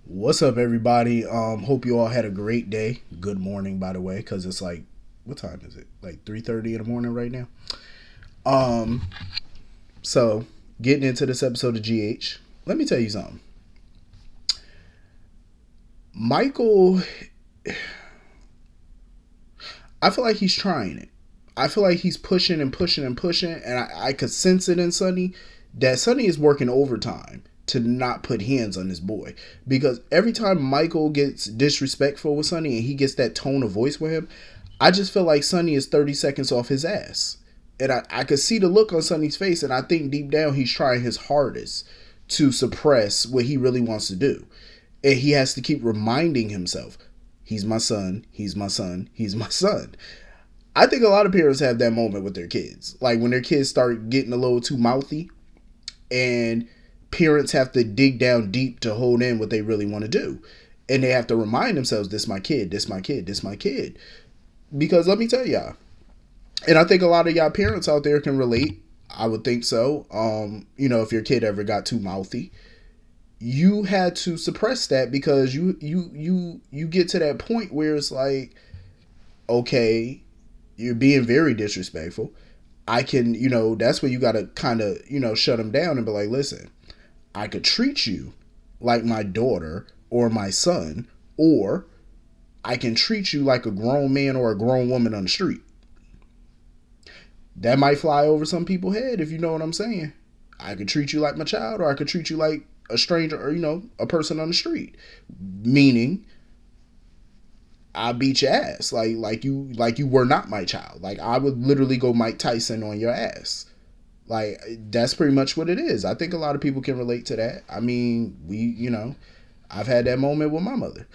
What's up, everybody? Hope you all had a great day. Good morning, by the way, because it's like, what time is it? Like 3:30 in the morning right now. Um, so getting into this episode of GH, let me tell you something. Michael, I feel like he's trying it. I feel like he's pushing and pushing and pushing, and I could sense it in Sonny that Sonny is working overtime to not put hands on this boy. Because every time Michael gets disrespectful with Sonny and he gets that tone of voice with him, I just feel like Sonny is 30 seconds off his ass. And I could see the look on Sonny's face, and I think deep down he's trying his hardest to suppress what he really wants to do. And he has to keep reminding himself, he's my son, he's my son, he's my son. I think a lot of parents have that moment with their kids. Like when their kids start getting a little too mouthy and parents have to dig down deep to hold in what they really want to do. And they have to remind themselves, this my kid, this my kid, this my kid. Because let me tell y'all, and I think a lot of y'all parents out there can relate. I would think so. If your kid ever got too mouthy, you had to suppress that because you get to that point where it's like, okay, you're being very disrespectful. I can, that's where you got to kind of, shut them down and be like, listen, I could treat you like my daughter or my son, or I can treat you like a grown man or a grown woman on the street. That might fly over some people's head, if you know what I'm saying. I could treat you like my child, or I could treat you like a stranger, or a person on the street. Meaning, I beat your ass, like you were not my child. Like I would literally go Mike Tyson on your ass. Like that's pretty much what it is. I think a lot of people can relate to that. I mean, I've had that moment with my mother.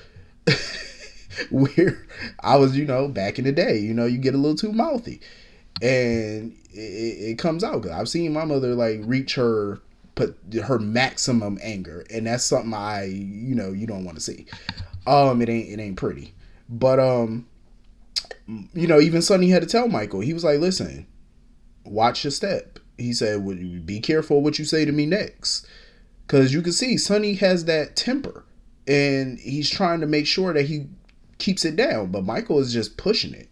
Where I was, back in the day, you get a little too mouthy. And it comes out. Cause I've seen my mother like reach her maximum anger, and that's something you don't want to see. It ain't pretty. But even Sonny had to tell Michael. He was like, "Listen, watch your step." He said, "Be careful what you say to me next," because you can see Sonny has that temper, and he's trying to make sure that he keeps it down. But Michael is just pushing it.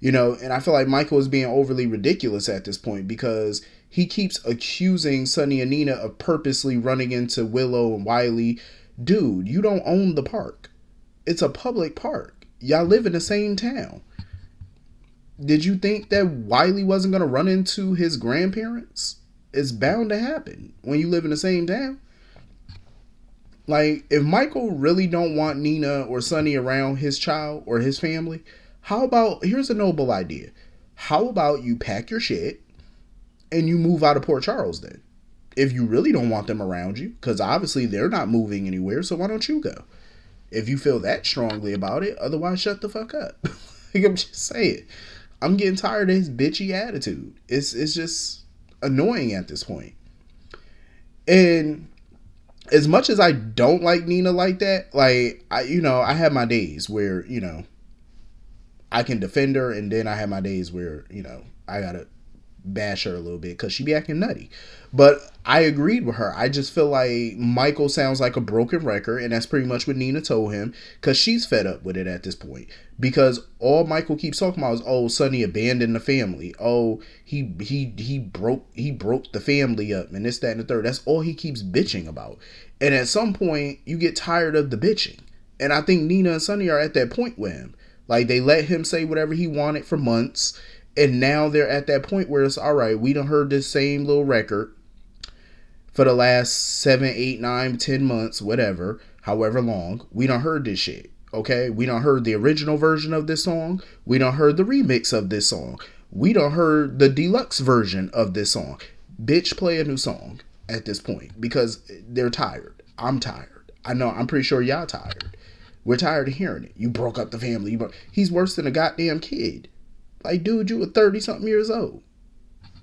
And I feel like Michael is being overly ridiculous at this point because he keeps accusing Sonny and Nina of purposely running into Willow and Wiley. Dude, you don't own the park. It's a public park. Y'all live in the same town. Did you think that Wiley wasn't going to run into his grandparents? It's bound to happen when you live in the same town. Like, if Michael really don't want Nina or Sonny around his child or his family, how about, here's a noble idea. How about you pack your shit and you move out of Port Charles then? If you really don't want them around you, because obviously they're not moving anywhere, so why don't you go? If you feel that strongly about it, otherwise shut the fuck up. Like, I'm just saying. I'm getting tired of his bitchy attitude. It's just annoying at this point. And as much as I don't like Nina like that, like I have my days where, I can defend her, and then I have my days where, I gotta bash her a little bit because she be acting nutty. But I agreed with her. I just feel like Michael sounds like a broken record, and that's pretty much what Nina told him because she's fed up with it at this point. Because all Michael keeps talking about is, oh, Sonny abandoned the family. Oh, he broke the family up, and this, that, and the third. That's all he keeps bitching about. And at some point, you get tired of the bitching. And I think Nina and Sonny are at that point with him. Like, they let him say whatever he wanted for months. And now they're at that point where it's, all right, we done heard this same little record for the last 7, 8, 9, 10 months, whatever, however long. We done heard this shit, okay? We done heard the original version of this song. We done heard the remix of this song. We done heard the deluxe version of this song. Bitch, play a new song at this point because they're tired. I'm tired. I know, I'm pretty sure y'all tired. We're tired of hearing it. You broke up the family. He's worse than a goddamn kid. Like, dude, you were 30-something years old.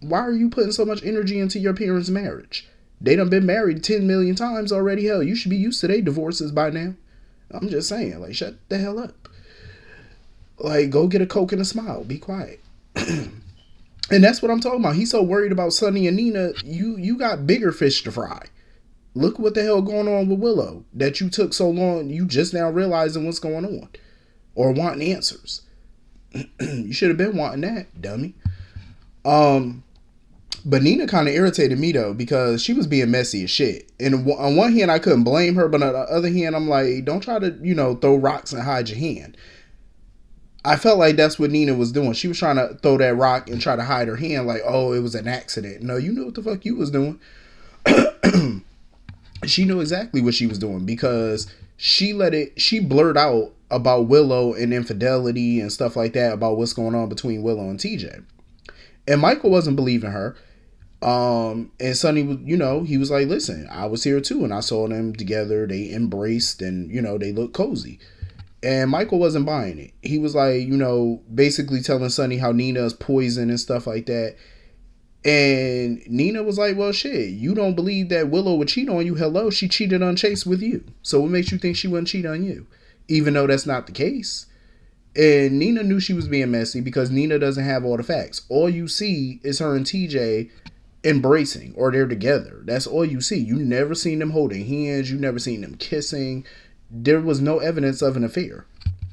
Why are you putting so much energy into your parents' marriage? They done been married 10 million times already. Hell, you should be used to their divorces by now. I'm just saying, like, shut the hell up. Like, go get a Coke and a smile. Be quiet. And that's what I'm talking about. He's so worried about Sonny and Nina. You got bigger fish to fry. Look what the hell going on with Willow that you took so long. You just now realizing what's going on or wanting answers. You should have been wanting that, dummy. But Nina kind of irritated me though because she was being messy as shit. And on one hand, I couldn't blame her, but on the other hand, I'm like, don't try to, throw rocks and hide your hand. I felt like that's what Nina was doing. She was trying to throw that rock and try to hide her hand like, oh, it was an accident. No, you knew what the fuck you was doing. She knew exactly what she was doing because she blurred out about Willow and infidelity and stuff like that about what's going on between Willow and TJ. And Michael wasn't believing her. And Sonny was, he was like, listen, I was here too and I saw them together. They embraced and, they looked cozy. And Michael wasn't buying it. He was like, basically telling Sonny how Nina is poison and stuff like that. And Nina was like, well, shit, you don't believe that Willow would cheat on you? Hello, she cheated on Chase with you. So what makes you think she wouldn't cheat on you? Even though that's not the case. And Nina knew she was being messy because Nina doesn't have all the facts. All you see is her and TJ embracing or they're together. That's all you see. You never seen them holding hands. You never seen them kissing. There was no evidence of an affair.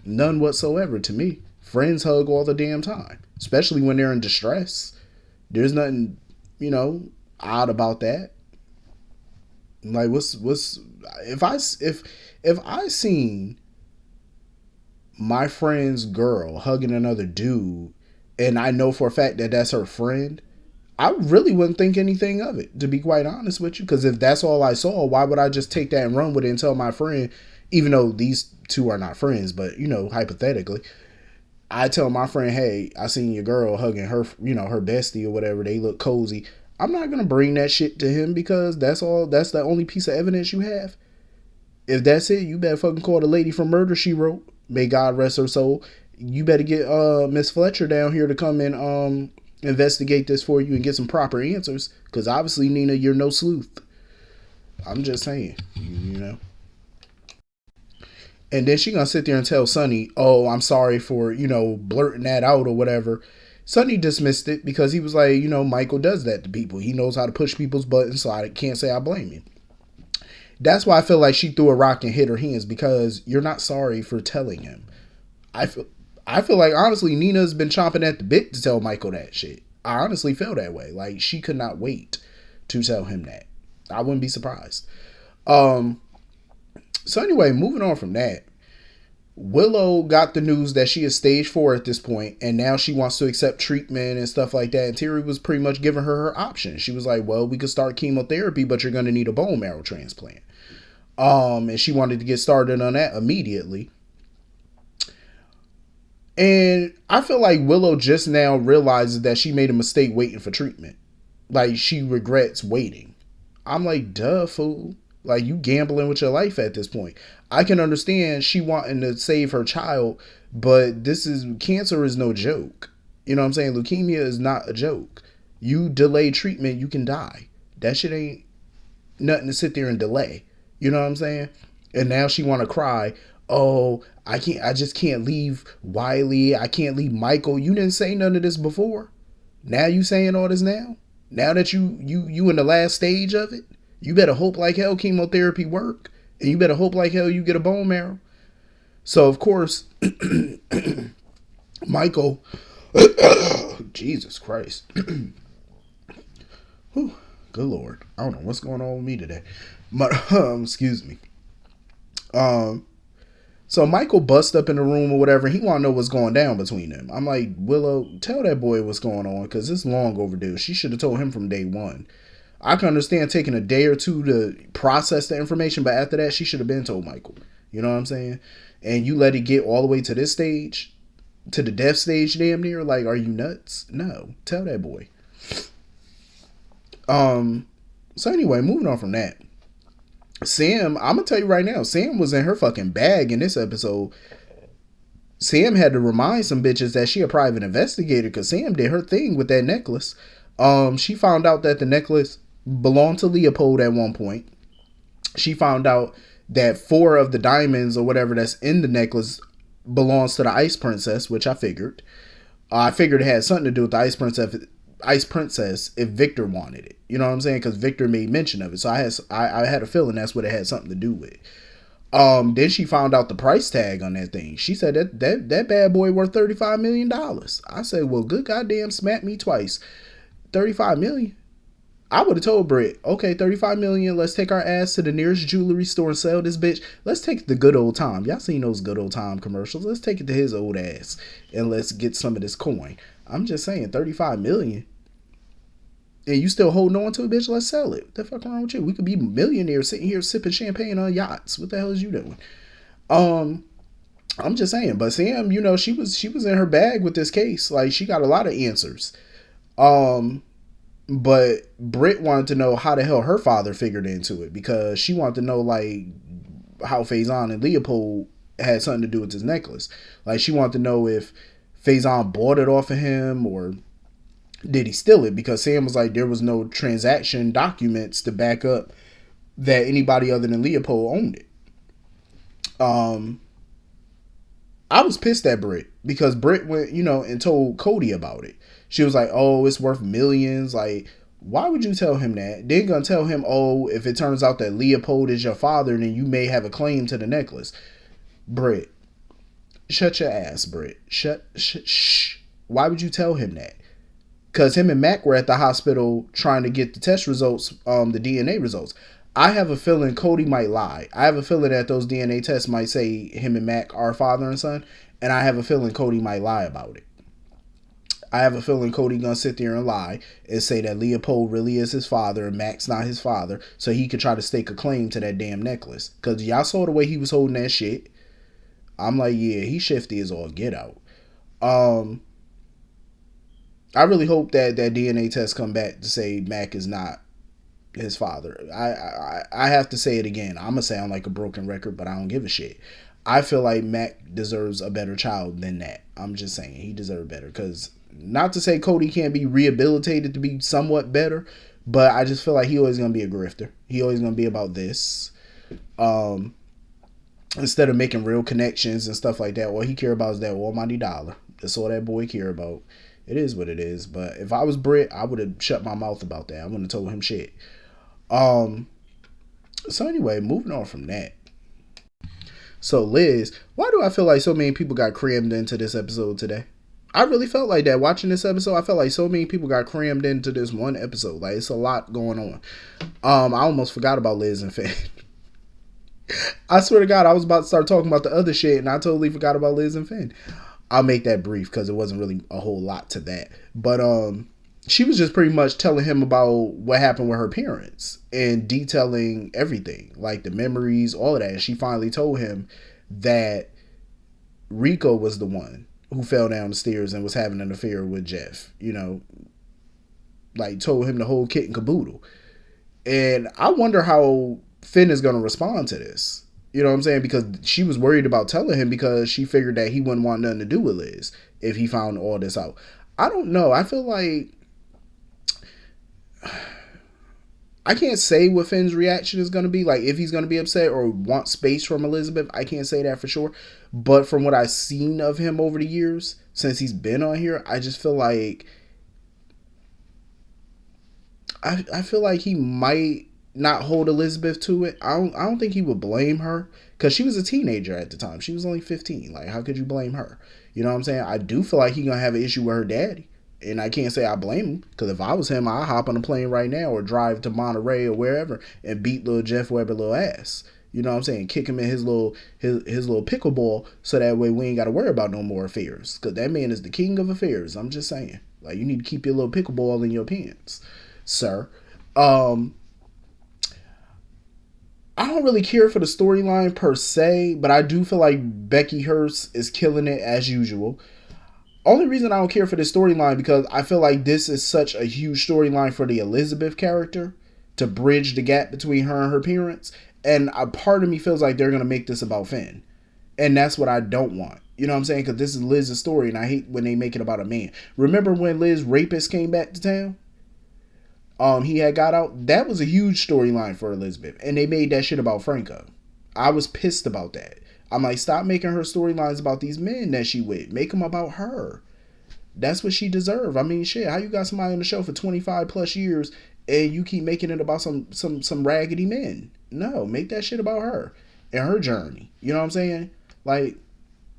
None whatsoever to me. Friends hug all the damn time, especially when they're in distress. There's nothing, odd about that. Like, if I seen my friend's girl hugging another dude, and I know for a fact that that's her friend, I really wouldn't think anything of it, to be quite honest with you. Because if that's all I saw, why would I just take that and run with it and tell my friend, even though these two are not friends, but, hypothetically, I tell my friend, hey, I seen your girl hugging her, her bestie or whatever. They look cozy. I'm not going to bring that shit to him because that's the only piece of evidence you have. If that's it, you better fucking call the lady from Murder, She Wrote. May God rest her soul. You better get Miss Fletcher down here to come and investigate this for you and get some proper answers. Because obviously, Nina, you're no sleuth. I'm just saying, And then she gonna sit there and tell Sonny, oh, I'm sorry for, blurting that out or whatever. Sonny dismissed it because he was like, Michael does that to people. He knows how to push people's buttons, so I can't say I blame him. That's why I feel like she threw a rock and hit her hands, because you're not sorry for telling him. I feel like, honestly, Nina's been chomping at the bit to tell Michael that shit. I honestly feel that way. Like, she could not wait to tell him that. I wouldn't be surprised. So anyway, moving on from that, Willow got the news that she is stage 4 at this point, and now she wants to accept treatment and stuff like that. And Terry was pretty much giving her option. She was like, well, we could start chemotherapy, but you're going to need a bone marrow transplant. And she wanted to get started on that immediately. And I feel like Willow just now realizes that she made a mistake waiting for treatment. Like, she regrets waiting. I'm like, duh, fool. Like, you gambling with your life at this point. I can understand she wanting to save her child, but cancer is no joke. You know what I'm saying? Leukemia is not a joke. You delay treatment, you can die. That shit ain't nothing to sit there and delay. You know what I'm saying? And now she want to cry, oh, I just can't leave Wiley. I can't leave Michael. You didn't say none of this before. Now you saying all this now? Now that you in the last stage of it? You better hope like hell chemotherapy work. And you better hope like hell you get a bone marrow. So, of course, Michael, Jesus Christ. Whew, good Lord. I don't know what's going on with me today. But, excuse me. So Michael busts up in the room or whatever. He want to know what's going down between them. I'm like, Willow, tell that boy what's going on, because it's long overdue. She should have told him from day one. I can understand taking a day or two to process the information, but after that, she should have been told Michael. You know what I'm saying? And you let it get all the way to this stage, to the death stage damn near. Like, are you nuts? No. Tell that boy. So anyway, moving on from that. Sam, I'm going to tell you right now, Sam was in her fucking bag in this episode. Sam had to remind some bitches that she a private investigator, because Sam did her thing with that necklace. She found out that the necklace belonged to Leopold at one point. She found out that 4 of the diamonds or whatever that's in the necklace belongs to the Ice Princess, which I figured. I figured it had something to do with the Ice Princess Ice Princess if Victor wanted it. You know what I'm saying? Because Victor made mention of it. So I had a feeling that's what it had something to do with. Then she found out the price tag on that thing. She said that bad boy worth $35 million. I said, well, good goddamn smack me twice. $35 million. I would have told Britt, okay, $35 million. Let's take our ass to the nearest jewelry store and sell this bitch. Let's take the good old time. Y'all seen those good old time commercials? Let's take it to his old ass and let's get some of this coin. I'm just saying, $35 million. And you still holding on to a bitch? Let's sell it. What the fuck wrong with you? We could be millionaires sitting here sipping champagne on yachts. What the hell is you doing? I'm just saying. But Sam, you know, she was in her bag with this case. Like, she got a lot of answers. But Britt wanted to know how the hell her father figured into it, because she wanted to know, like, how Faison and Leopold had something to do with this necklace. Like, she wanted to know if Faison bought it off of him or did he steal it, because Sam was like, there was no transaction documents to back up that anybody other than Leopold owned it. I was pissed at Britt because Britt went, you know, and told Cody about it. She was like, oh, it's worth millions. Like, why would you tell him that? Then gonna tell him, oh, if it turns out that Leopold is your father, then you may have a claim to the necklace. Britt, shut your ass, Britt. Shh. Why would you tell him that? Because him and Mac were at the hospital trying to get the test results, the DNA results. I have a feeling Cody might lie. I have a feeling that those DNA tests might say him and Mac are father and son. And I have a feeling Cody might lie about it. I have a feeling Cody gonna sit there and lie and say that Leopold really is his father and Mac's not his father, so he could try to stake a claim to that damn necklace. Because y'all saw the way he was holding that shit. I'm like, yeah, he shifty as all get out. I really hope that DNA test come back to say Mac is not his father. I have to say it again. I'm gonna sound like a broken record, but I don't give a shit. I feel like Mac deserves a better child than that. I'm just saying he deserves better. Because not to say Cody can't be rehabilitated to be somewhat better, but I just feel like he always gonna be a grifter. He always gonna be about this. Instead of making real connections and stuff like that, all he care about is that almighty dollar. That's all that boy care about. It is what it is. But if I was Britt, I would have shut my mouth about that. I wouldn't have told him shit. So anyway, moving on from that. So Liz, why do I feel like so many people got crammed into this episode today? I really felt like that watching this episode. I felt like so many people got crammed into this one episode. Like, it's a lot going on. I almost forgot about Liz and Finn. I swear to God, I was about to start talking about the other shit and I totally forgot about Liz and Finn. I'll make that brief because it wasn't really a whole lot to that. But she was just pretty much telling him about what happened with her parents and detailing everything, like the memories, all of that. And she finally told him that Rico was the one who fell down the stairs and was having an affair with Jeff. You know, like told him the whole kit and caboodle. And I wonder how Finn is going to respond to this. You know what I'm saying? Because she was worried about telling him because she figured that he wouldn't want nothing to do with Liz if he found all this out. I don't know. I feel like I can't say what Finn's reaction is going to be. Like, if he's going to be upset or want space from Elizabeth, I can't say that for sure. But from what I've seen of him over the years, since he's been on here, I just feel like I feel like he might not hold Elizabeth to it. I don't think he would blame her because she was a teenager at the time. She was only 15. Like, how could you blame her? You know what I'm saying? I do feel like he's going to have an issue with her daddy. And I can't say I blame him, because if I was him, I'd hop on a plane right now or drive to Monterey or wherever and beat little Jeff Webber little ass. You know what I'm saying? Kick him in his little pickleball so that way we ain't got to worry about no more affairs. Because that man is the king of affairs. I'm just saying. Like, you need to keep your little pickleball in your pants, sir. I don't really care for the storyline per se, but I do feel like Becky Hurst is killing it as usual. Only reason I don't care for this storyline because I feel like this is such a huge storyline for the Elizabeth character to bridge the gap between her and her parents. And a part of me feels like they're going to make this about Finn. And that's what I don't want. You know what I'm saying? Because this is Liz's story and I hate when they make it about a man. Remember when Liz rapist came back to town? He had got out. That was a huge storyline for Elizabeth. And they made that shit about Franco. I was pissed about that. I'm like, stop making her storylines about these men that she with. Make them about her. That's what she deserved. I mean, shit, how you got somebody on the show for 25 plus years and you keep making it about some raggedy men? No, make that shit about her and her journey. You know what I'm saying? Like,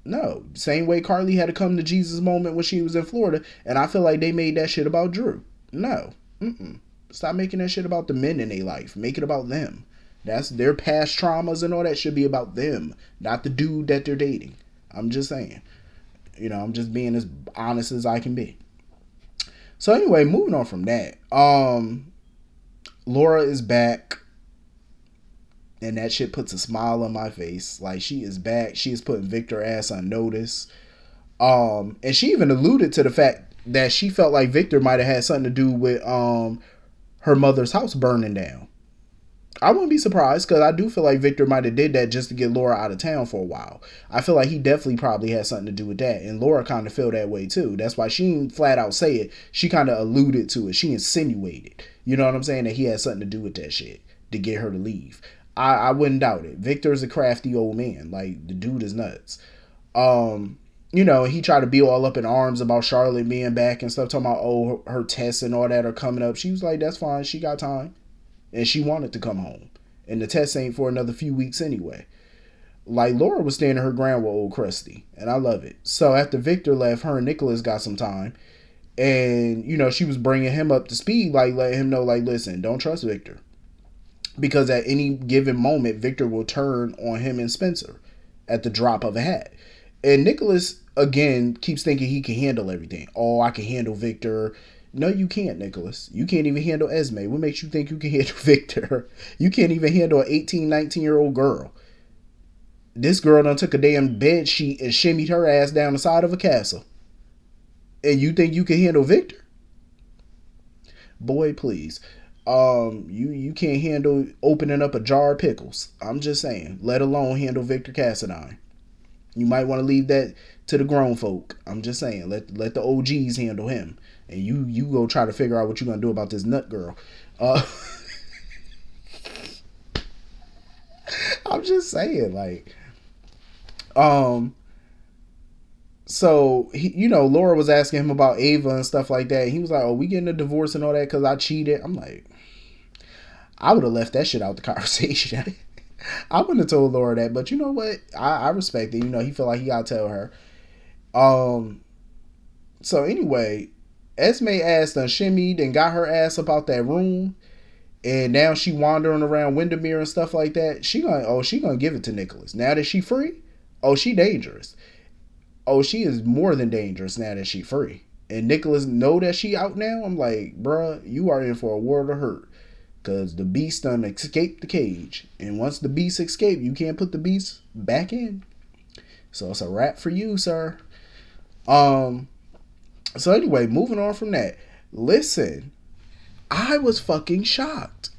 no. Same way Carly had to come to Jesus moment when she was in Florida, and I feel like they made that shit about Drew. No. Mm-mm. Stop making that shit about the men in their life. Make it about them. That's their past traumas and all that should be about them, not the dude that they're dating. I'm just saying. You know, I'm just being as honest as I can be. So anyway, moving on from that. Laura is back. And that shit puts a smile on my face. Like, she is back. She is putting Victor ass on notice. And she even alluded to the fact that she felt like Victor might have had something to do with her mother's house burning down. I wouldn't be surprised, because I do feel like Victor might have did that just to get Laura out of town for a while. I feel like he definitely probably had something to do with that. And Laura kind of feel that way too. That's why she didn't flat out say it. She kind of alluded to it. She insinuated. You know what I'm saying? That he had something to do with that shit to get her to leave. I wouldn't doubt it. Victor's a crafty old man. Like, the dude is nuts. You know, he tried to be all up in arms about Charlotte being back and stuff, talking about, oh, her tests and all that are coming up. She was like, that's fine. She got time. And she wanted to come home. And the test ain't for another few weeks anyway. Like, Laura was standing her ground with old Krusty. And I love it. So after Victor left, her and Nicholas got some time. And, you know, she was bringing him up to speed. Like, letting him know, like, listen, don't trust Victor. Because at any given moment, Victor will turn on him and Spencer at the drop of a hat. And Nicholas, again, keeps thinking he can handle everything. Oh, I can handle Victor. No, you can't, Nicholas. You can't even handle Esme. What makes you think you can handle Victor? You can't even handle an 18, 19-year-old girl. This girl done took a damn bed sheet and shimmied her ass down the side of a castle. And you think you can handle Victor? Boy, please. You can't handle opening up a jar of pickles. I'm just saying. Let alone handle Victor Cassadine. You might want to leave that to the grown folk. I'm just saying. Let the OGs handle him. And you go try to figure out what you're gonna do about this nut girl. I'm just saying, like, so he, you know, Laura was asking him about Ava and stuff like that. He was like, "Oh, we getting a divorce and all that because I cheated." I'm like, I would have left that shit out the conversation. I wouldn't have told Laura that, but you know what? I respect it. You know, he felt like he gotta tell her. So anyway, Esme ass done shimmied and got her ass up out that room, and now she wandering around Windermere and stuff like that. She gonna give it to Nicholas. Now that she free, oh, she dangerous. Oh, she is more than dangerous now that she free. And Nicholas know that she out now. I'm like, bruh, you are in for a world of hurt. Because the beast done escaped the cage. And once the beast escaped, you can't put the beast back in. So it's a wrap for you, sir. So anyway, moving on from that. Listen, I was fucking shocked.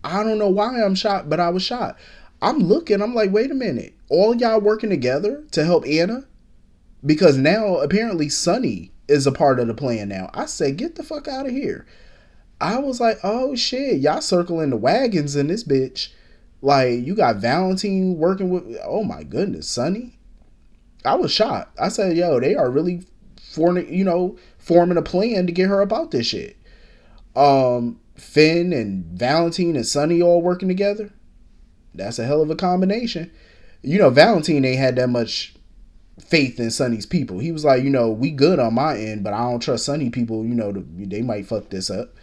I don't know why I'm shocked, but I was shocked. I'm looking, I'm like, wait a minute. All y'all working together to help Anna? Because now, apparently, Sonny is a part of the plan now. I said, get the fuck out of here. I was like, oh shit, y'all circling the wagons in this bitch. Like, you got Valentine working with, oh my goodness, Sonny? I was shocked. I said, yo, they are really forming a plan to get her about this shit. Finn and Valentine and Sonny all working together. That's a hell of a combination. You know, Valentine ain't had that much faith in Sonny's people. He was like, you know, we good on my end, but I don't trust Sonny people. You know, they might fuck this up.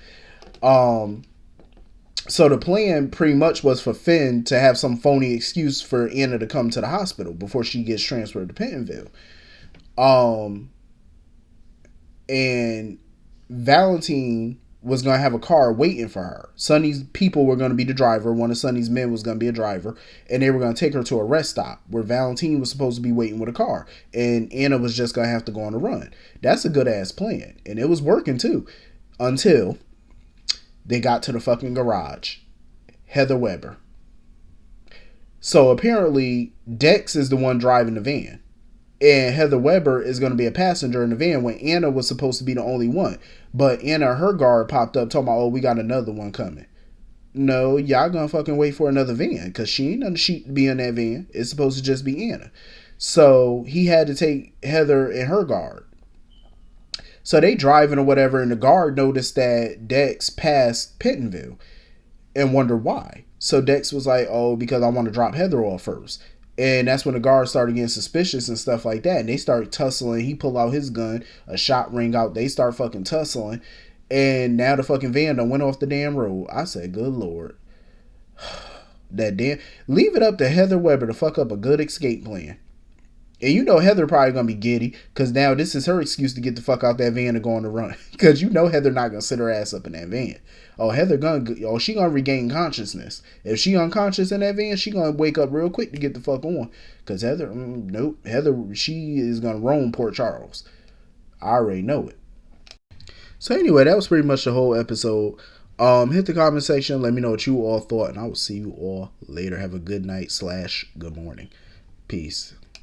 So the plan pretty much was for Finn to have some phony excuse for Anna to come to the hospital before she gets transferred to Pentonville. And Valentine was going to have a car waiting for her. Sonny's people were going to be the driver. One of Sonny's men was going to be a driver. And they were going to take her to a rest stop where Valentine was supposed to be waiting with a car. And Anna was just going to have to go on a run. That's a good ass plan. And it was working too. Until they got to the fucking garage. Heather Weber. So apparently Dex is the one driving the van. And Heather Weber is going to be a passenger in the van when Anna was supposed to be the only one. But Anna, her guard popped up talking about, oh, we got another one coming. No, y'all going to fucking wait for another van because she ain't none to be in that van. It's supposed to just be Anna. So he had to take Heather and her guard. So they driving or whatever, and the guard noticed that Dex passed Pentonville and wondered why. So Dex was like, oh, because I want to drop Heather off first. And that's when the guards started getting suspicious and stuff like that. And they start tussling. He pull out his gun, a shot ring out. They start fucking tussling. And now the fucking van done went off the damn road. I said, good Lord. That damn. Leave it up to Heather Weber to fuck up a good escape plan. And you know Heather probably gonna be giddy, because now this is her excuse to get the fuck out that van and go on the run. Because you know Heather not gonna sit her ass up in that van. She gonna regain consciousness. If she unconscious in that van, she gonna wake up real quick to get the fuck on. Because Heather, nope, Heather, she is gonna roam Port Charles. I already know it. So anyway, that was pretty much the whole episode. Hit the comment section, let me know what you all thought, and I will see you all later. Have a good night / good morning. Peace.